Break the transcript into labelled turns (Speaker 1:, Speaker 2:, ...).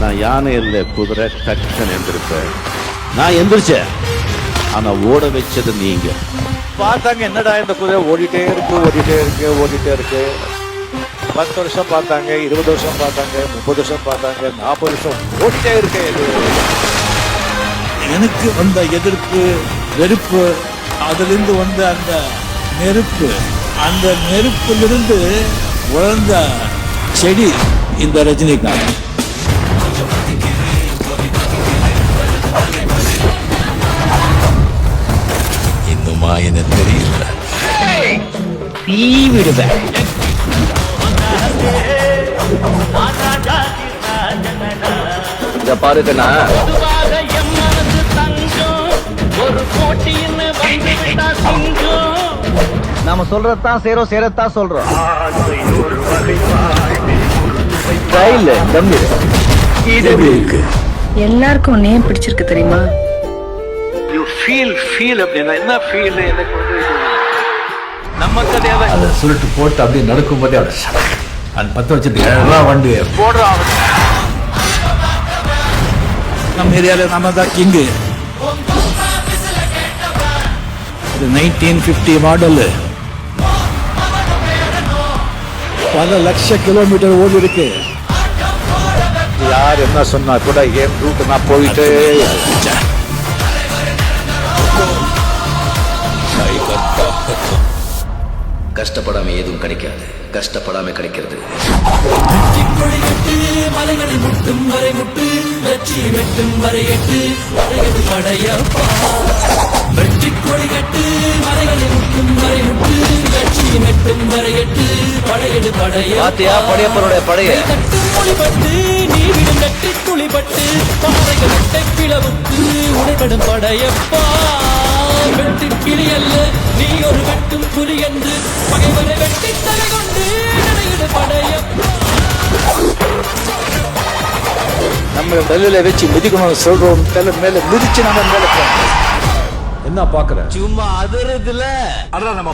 Speaker 1: நான் யானை இல்லை குதிரை டக்குன்னு எந்திருப்பேன். நான் எந்திரிச்சேன், ஆனா ஓட வச்சது நீங்க. பார்த்தாங்க, என்னடா இந்த குதிரை ஓடிட்டே இருக்கு. 10 வருஷம் பார்த்தாங்க, 20 வருஷம் பார்த்தாங்க, 30 வருஷம் பார்த்தாங்க, 40 வருஷம் ஓடிட்டே இருக்கு.
Speaker 2: எனக்கு வந்த எதிர்ப்பு, வெறுப்பு, அதிலிருந்து வந்த அந்த நெருப்பு, அந்த நெருப்பிலிருந்து வளர்ந்த செடி இந்த ரஜினிகாந்த். இன்னுமா என்ன தெரியல, தீ விடுவேன்.
Speaker 3: இத பாருங்கண்ணா, நாம சொல்றதான் செய்றோம், செய்யறதான் சொல்றோம்.
Speaker 4: எல்லாருக்கும் உன்னையே பிடிச்சிருக்கு தெரியுமா?
Speaker 2: யூ ஃபீல் அப்படின்னா என்ன ஃபீல்? எனக்கு வந்து நம்ம கதையால அதை சுருட்டு போட்டு அப்படியே நடக்கும் போதே அந்த 10 வச்சுட்டு எல்லாம் வண்டி போடுறான். நம்ம ஏரியாவில் நம்ம தான் கிங்கு. இது 1950 மாடல், பல லட்ச கிலோமீட்டர் ஓடி இருக்கு.
Speaker 1: யார் என்ன சொன்னா கூட என் ரூட் நான் போயிட்டே.
Speaker 3: கஷ்டப்படாம எதுவும் கிடைக்காது, கஷ்டப்படாம கிடைக்கிறது. மலைகளை முட்டும் வரை முட்டு, வெற்றி வெட்டும் வரை எட்டு, வரையது படையப்பா. வெற்றி கொடி கட்டு, மலைகளை முட்டும் வரை முட்டு, வெற்றி வெட்டும் வரை எட்டு, படையது படைய. பாத்தியா படையப்பனுடைய படைய கட்டு மொழிபட்டு, நீ விடும் கட்டி துளிபட்டு, பாறைகள் வெட்டை பிளவுக்கு உடைபடும் படையப்பா. வெட்டு கிளி அல்ல நீ, ஒரு வெட்டும் புலி என்று பகைவரை வெட்டி தலை கொண்டு நடையிடு படையப்பா.
Speaker 2: நம்ம டெல்லியில வச்சு மிதிக்கணும்னு சொல்றோம், மேல மிதிச்சு நம்ம மேல என்ன பாக்குற?
Speaker 3: சும்மா அதிரதுல
Speaker 2: அதான் நம்ம